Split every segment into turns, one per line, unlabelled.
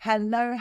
Hello,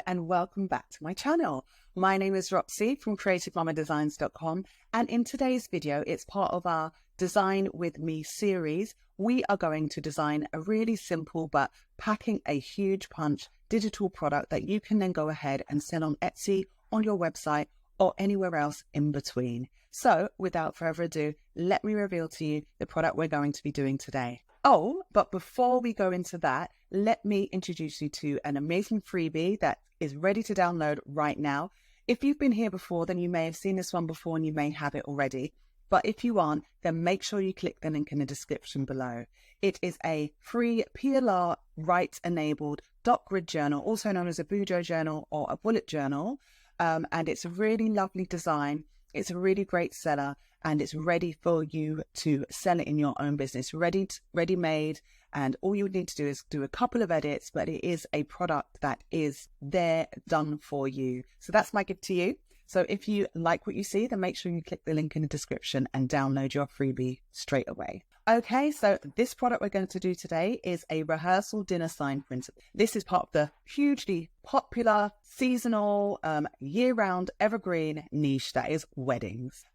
and welcome back to my channel. My name is Roxy from creativemamadesigns.com, and in today's video, it's part of our Design With Me series. We are going to design a really simple but packing a huge punch digital product that you can then go ahead and sell on Etsy, on your website, or anywhere else in between. So without further ado, let me reveal to you the product we're going to be doing today. Oh, but before we go into that, let me introduce you to an amazing freebie that is ready to download right now. If you've been here before, then you may have seen this one before and you may have it already. But if you aren't, then make sure you click the link in the description below. It is a free PLR rights-enabled dot grid journal, also known as a Bujo journal or a bullet journal. And it's a really lovely design. It's a really great seller, and it's ready for you to sell it in your own business, ready-made. And all you need to do is do a couple of edits, but it is a product that is there, done for you. So that's my gift to you. So if you like what you see, then make sure you click the link in the description and download your freebie straight away. Okay, so this product we're going to do today is a rehearsal dinner sign print. This is part of the hugely popular, seasonal, year-round, evergreen niche that is weddings.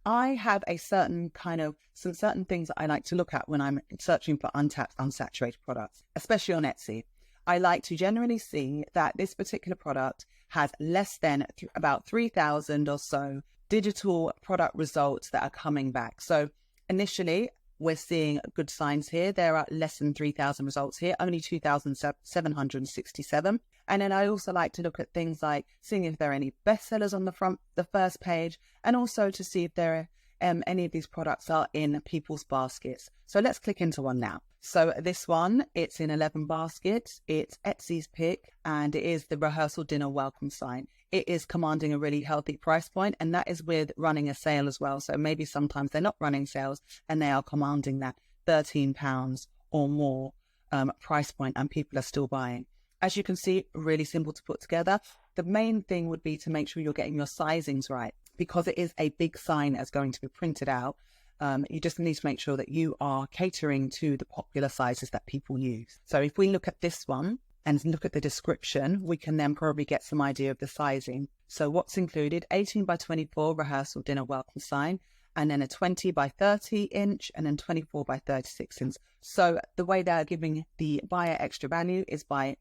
I have a certain some certain things that I like to look at when I'm searching for untapped, unsaturated products, especially on Etsy. I like to generally see that this particular product has less than about 3,000 or so digital product results that are coming back. So initially, we're seeing good signs here. There are less than 3,000 results here, only 2,767. And then I also like to look at things like seeing if there are any bestsellers on the first page, and also to see if there are any of these products are in people's baskets. So let's click into one now. So this one, it's in 11 baskets. It's Etsy's pick, and it is the rehearsal dinner welcome sign. It is commanding a really healthy price point, and that is with running a sale as well. So maybe sometimes they're not running sales and they are commanding that £13 or more price point, and people are still buying. As you can see, really simple to put together. The main thing would be to make sure you're getting your sizings right, because it is a big sign that's going to be printed out. You just need to make sure that you are catering to the popular sizes that people use. So if we look at this one and look at the description, we can then probably get some idea of the sizing. So what's included: 18 by 24 rehearsal dinner welcome sign, and then a 20 by 30 inch, and then 24 by 36 inch. So the way they're giving the buyer extra value is by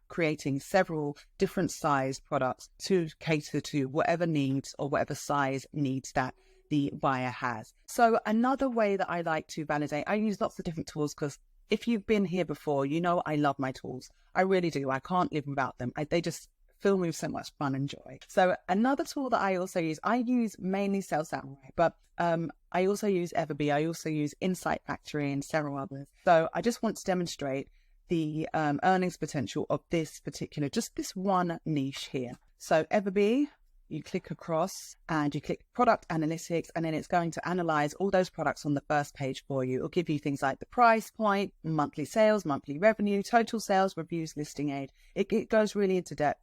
creating several different size products to cater to whatever needs or whatever size needs that the buyer has. So another way that I like to validate, I use lots of different tools, because if you've been here before, you know I love my tools. I really do. I can't live without them. They just fill me with so much fun and joy. So another tool that I also use, I use mainly Sell Samurai, but I also use Everbee. I also use Insight Factory and several others. So I just want to demonstrate the earnings potential of this particular, just this one niche here. So Everbee, you click across and you click product analytics, and then it's going to analyze all those products on the first page for you. It'll give you things like the price point, monthly sales, monthly revenue, total sales, reviews, listing aid. It goes really into depth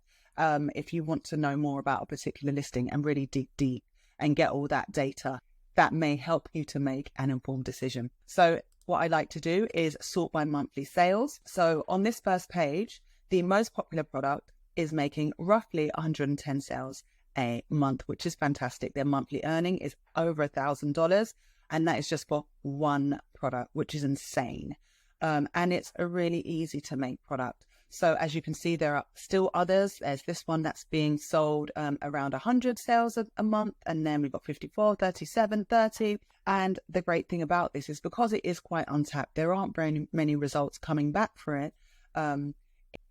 if you want to know more about a particular listing and really dig deep and get all that data that may help you to make an informed decision. So what I like to do is sort by monthly sales. So on this first page, the most popular product is making roughly 110 sales a month, which is fantastic. Their monthly earning is over $1,000, and that is just for one product, which is insane. And it's a really easy to make product. So as you can see, there are still others. There's this one that's being sold around 100 sales a month, and then we've got 54, 37, 30. And the great thing about this is because it is quite untapped, there aren't very many results coming back for it.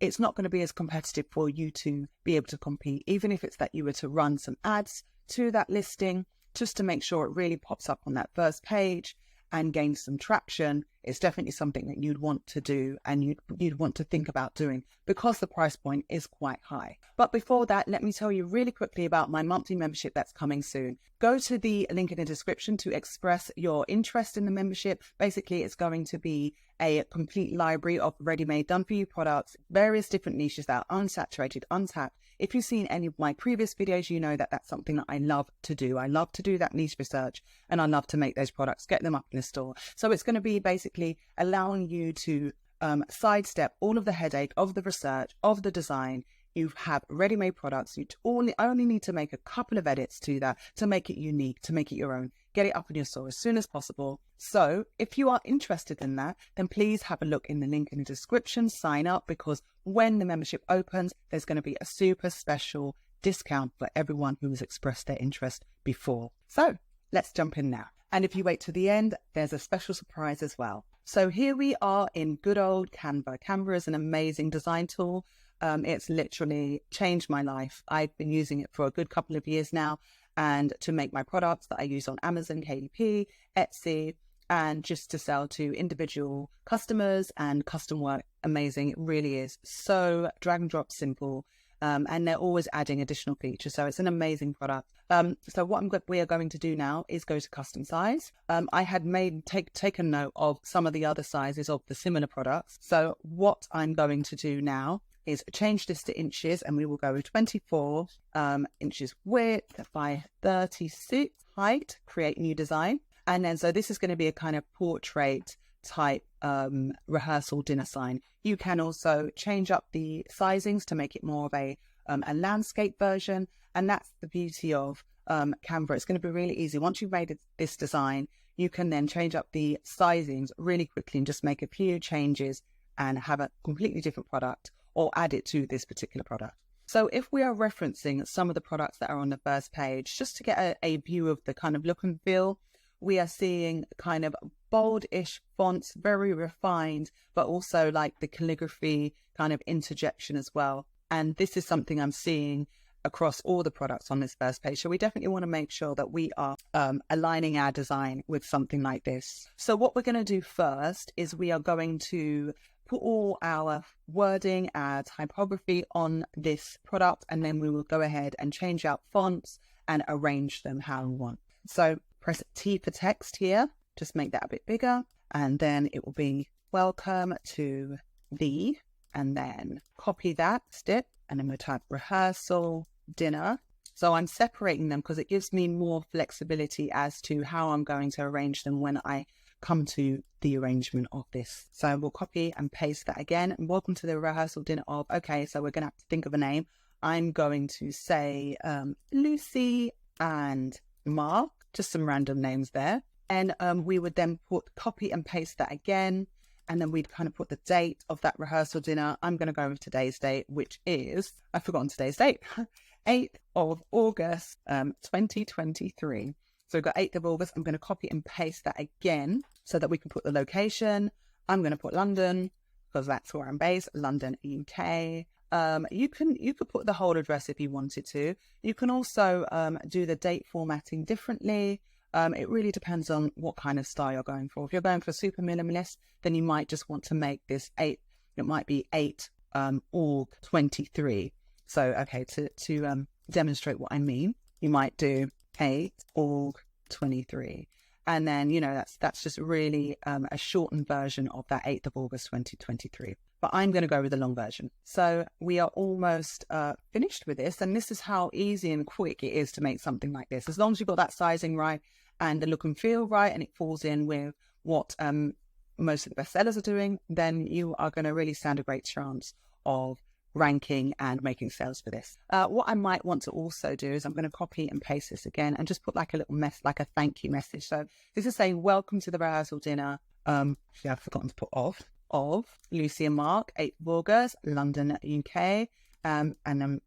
It's not going to be as competitive for you to be able to compete, even if it's that you were to run some ads to that listing just to make sure it really pops up on that first page and gain some traction. It's definitely something that you'd want to do, and you'd want to think about doing, because the price point is quite high. But before that, let me tell you really quickly about my monthly membership that's coming soon. Go to the link in the description to express your interest in the membership. Basically, it's going to be a complete library of ready-made, done-for-you products, various different niches that are unsaturated, untapped. If you've seen any of my previous videos, you know that that's something that I love to do. I love to do that niche research, and I love to make those products, get them up in the store. So it's going to be basically allowing you to sidestep all of the headache of the research, of the design. You have ready-made products. You only need to make a couple of edits to that to make it unique, to make it your own. Get it up in your store as soon as possible. So if you are interested in that, then please have a look in the link in the description, sign up, because when the membership opens, there's going to be a super special discount for everyone who has expressed their interest before. So let's jump in now. And if you wait to the end, there's a special surprise as well. So here we are in good old Canva. Canva is an amazing design tool. It's literally changed my life. I've been using it for a good couple of years now, and to make my products that I use on Amazon, KDP, Etsy, and just to sell to individual customers and custom work. Amazing. It really is so drag and drop simple. And they're always adding additional features. So it's an amazing product. So what we are going to do now is go to custom size. I had taken note of some of the other sizes of the similar products. So what I'm going to do now is change this to inches, and we will go with 24 inches width by 36 height, create new design. And then, so this is going to be a kind of portrait type rehearsal dinner sign. You can also change up the sizings to make it more of a landscape version. And that's the beauty of Canva. It's going to be really easy. Once you've made this design, you can then change up the sizings really quickly and just make a few changes and have a completely different product, or add it to this particular product. So if we are referencing some of the products that are on the first page, just to get a view of the kind of look and feel, we are seeing kind of bold-ish fonts, very refined, but also like the calligraphy kind of interjection as well. And this is something I'm seeing across all the products on this first page. So we definitely want to make sure that we are aligning our design with something like this. So what we're going to do first is we are going to put all our wording, our typography on this product, and then we will go ahead and change out fonts and arrange them how we want. So press T for text here, just make that a bit bigger, and then it will be welcome to the, and then copy that step, and then we'll type rehearsal dinner. So I'm separating them because it gives me more flexibility as to how I'm going to arrange them when I come to the arrangement of this. So we'll copy and paste that again. And welcome to the rehearsal dinner of, okay, so we're going to have to think of a name. I'm going to say Lucy and Mark, just some random names there. And we would then copy and paste that again. And then we'd kind of put the date of that rehearsal dinner. I'm going to go with today's date, which is, I've forgotten today's date, 8th of August, 2023. So we've got 8th of August. I'm going to copy and paste that again so that we can put the location. I'm going to put London because that's where I'm based, London, UK. You could put the whole address if you wanted to. You can also do the date formatting differently. It really depends on what kind of style you're going for. If you're going for super minimalist, then you might just want to make this 8. It might be 8 Aug 23. So, okay, to demonstrate what I mean, you might do 8 Aug 23. And then, you know, that's just really a shortened version of that 8th of August 2023. But I'm going to go with the long version. So we are almost finished with this. And this is how easy and quick it is to make something like this. As long as you've got that sizing right and the look and feel right, and it falls in with what most of the bestsellers are doing, then you are going to really stand a great chance of ranking and making sales for this. What I might want to also do is I'm going to copy and paste this again and just put like a little like a thank you message. So this is saying, welcome to the rehearsal dinner. Actually, I've forgotten to put of Lucy and Mark, 8th of August, London, UK. And then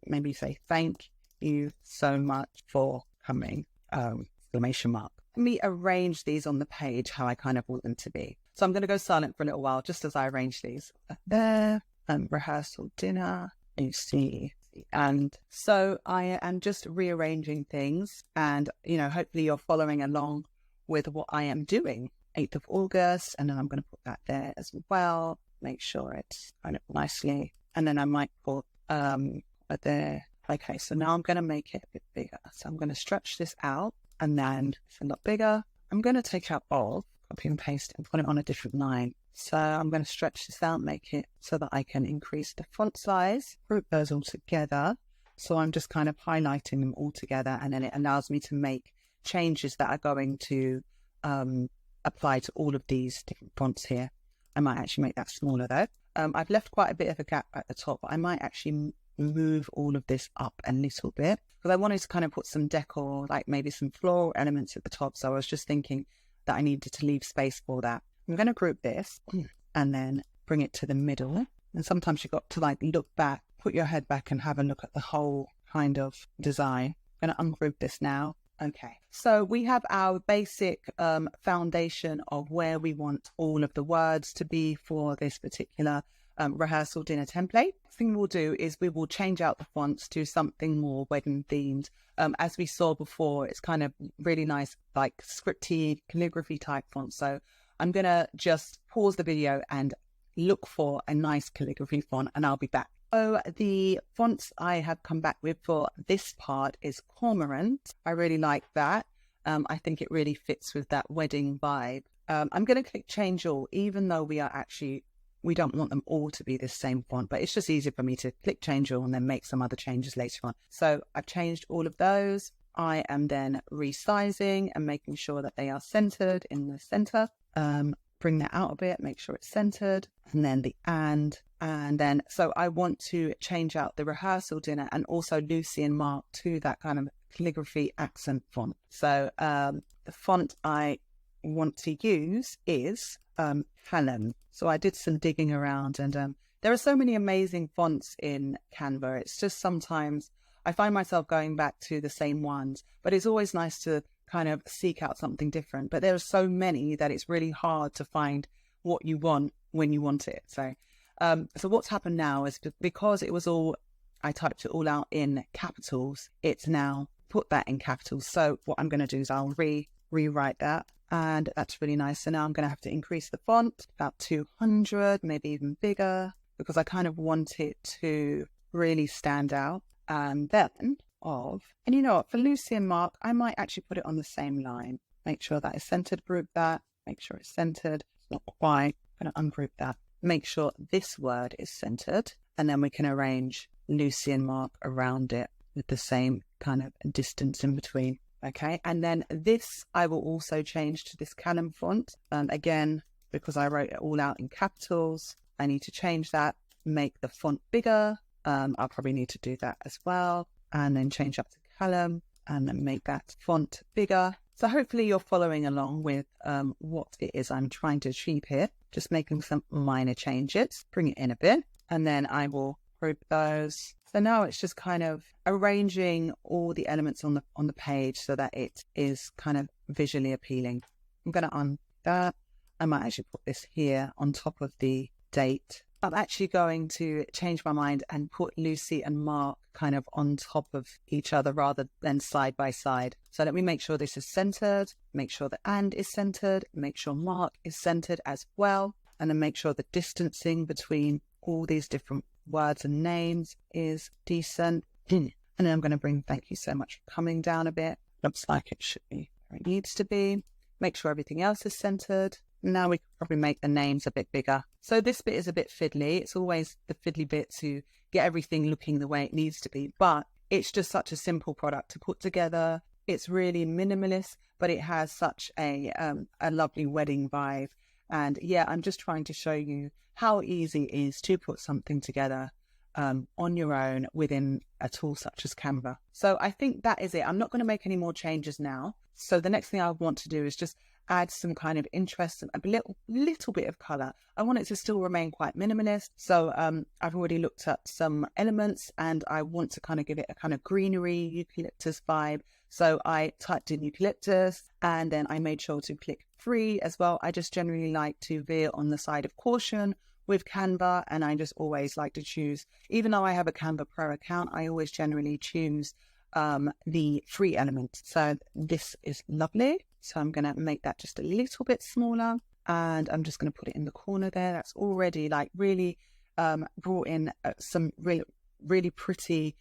maybe say thank you so much for coming, exclamation mark. Let me arrange these on the page how I kind of want them to be. So I'm going to go silent for a little while just as I arrange these. There. Rehearsal dinner, you see. And so I am just rearranging things, and, you know, hopefully you're following along with what I am doing. 8th of August, and then I'm going to put that there as well. Make sure it's kind of nicely. And then I might put there. Okay, so now I'm going to make it a bit bigger. So I'm going to stretch this out, and then it's a lot bigger. I'm going to take out all, copy and paste, and put it on a different line. So I'm going to stretch this out, make it so that I can increase the font size, group those all together. So I'm just kind of highlighting them all together, and then it allows me to make changes that are going to apply to all of these different fonts here. I might actually make that smaller though. I've left quite a bit of a gap at the top, but I might actually move all of this up a little bit because I wanted to kind of put some decor, like maybe some floral elements at the top. So I was just thinking that I needed to leave space for that. I'm going to group this and then bring it to the middle. And sometimes you've got to like look back, put your head back and have a look at the whole kind of design. I'm going to ungroup this now. Okay, so we have our basic foundation of where we want all of the words to be for this particular rehearsal dinner template. The thing we'll do is we will change out the fonts to something more wedding themed. As we saw before, it's kind of really nice, like scripty calligraphy type font. So I'm going to just pause the video and look for a nice calligraphy font and I'll be back. So the fonts I have come back with for this part is Cormorant. I really like that. I think it really fits with that wedding vibe. I'm going to click change all, even though we don't want them all to be the same font, but it's just easier for me to click change all and then make some other changes later on. So I've changed all of those. I am then resizing and making sure that they are centered in the center. Bring that out a bit, make sure it's centered, and then the and then, so I want to change out the rehearsal dinner and also Lucy and Mark to that kind of calligraphy accent font. So the font I want to use is Helen. So I did some digging around and there are so many amazing fonts in Canva. It's just sometimes I find myself going back to the same ones, but it's always nice to kind of seek out something different. But there are so many that it's really hard to find what you want when you want it. So what's happened now is because it was all, I typed it all out in capitals, it's now put that in capitals. So what I'm going to do is I'll rewrite that. And that's really nice. So now I'm going to have to increase the font about 200, maybe even bigger, because I kind of want it to really stand out. And then and you know what, for Lucy and Mark, I might actually put it on the same line. Make sure that is centered, group that, make sure it's centered. It's not quite, I'm going to ungroup that. Make sure this word is centered, and then we can arrange Lucy and Mark around it with the same kind of distance in between. Okay, and then this I will also change to this Canon font. Again, because I wrote it all out in capitals, I need to change that, make the font bigger. I'll probably need to do that as well. And then change up to Callum and then make that font bigger. So hopefully you're following along with what it is I'm trying to achieve here. Just making some minor changes, bring it in a bit, and then I will group those. So now it's just kind of arranging all the elements on the page so that it is kind of visually appealing. I'm going to undo that. I might actually put this here on top of the date. I'm actually going to change my mind and put Lucy and Mark kind of on top of each other rather than side by side. So let me make sure this is centered, make sure the and is centered, make sure Mark is centered as well, and then make sure the distancing between all these different words and names is decent. And then I'm going to bring thank you so much for coming down a bit. Looks like it should be where it needs to be. Make sure everything else is centered. Now we can probably make the names a bit bigger. So this bit is a bit fiddly. It's always the fiddly bit to get everything looking the way it needs to be. But it's just such a simple product to put together. It's really minimalist, but it has such a lovely wedding vibe. And yeah, I'm just trying to show you how easy it is to put something together on your own within a tool such as Canva. So I think that is it. I'm not going to make any more changes now. So the next thing I want to do is just add some kind of interest and a little bit of color. I want it to still remain quite minimalist. So I've already looked at some elements and I want to kind of give it a kind of greenery eucalyptus vibe. So I typed in eucalyptus and then I made sure to click free as well. I just generally like to veer on the side of caution with Canva, and I just always like to choose, even though I have a Canva Pro account, I always generally choose the free element. So this is lovely. So I'm going to make that just a little bit smaller and I'm just going to put it in the corner there. That's already like really brought in some really pretty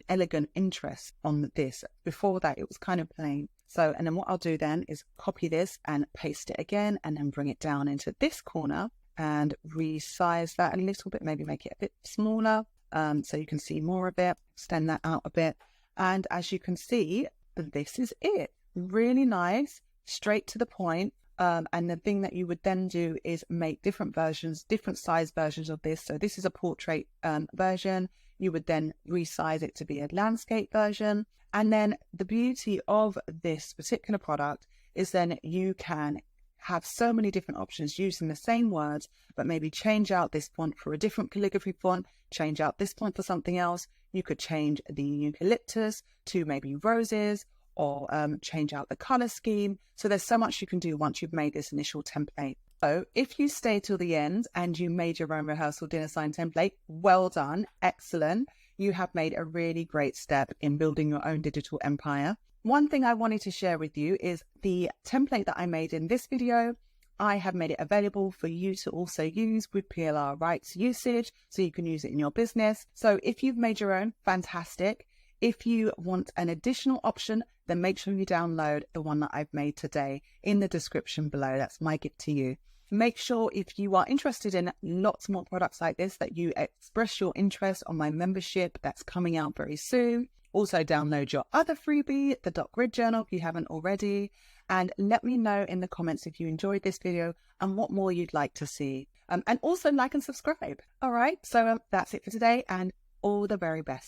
elegant interest on this. Before that it was kind of plain. So, and then what I'll do then is copy this and paste it again and then bring it down into this corner and resize that a little bit, maybe make it a bit smaller so you can see more of it, extend that out a bit. And as you can see, this is it. Really nice, straight to the point. And the thing that you would then do is make different versions, different size versions of this. So this is a portrait version. You would then resize it to be a landscape version. And then the beauty of this particular product is then you can have so many different options using the same words, but maybe change out this font for a different calligraphy font, change out this font for something else. You could change the eucalyptus to maybe roses, or change out the color scheme. So there's so much you can do once you've made this initial template. So if you stay till the end and you made your own rehearsal dinner sign template, well done, excellent. You have made a really great step in building your own digital empire. One thing I wanted to share with you is the template that I made in this video. I have made it available for you to also use with PLR rights usage, so you can use it in your business. So if you've made your own, fantastic. If you want an additional option, then make sure you download the one that I've made today in the description below. That's my gift to you. Make sure if you are interested in lots more products like this, that you express your interest on my membership that's coming out very soon. Also download your other freebie, the Dot Grid Journal, if you haven't already. And let me know in the comments if you enjoyed this video and what more you'd like to see. And also like and subscribe. All right, so that's it for today, and all the very best.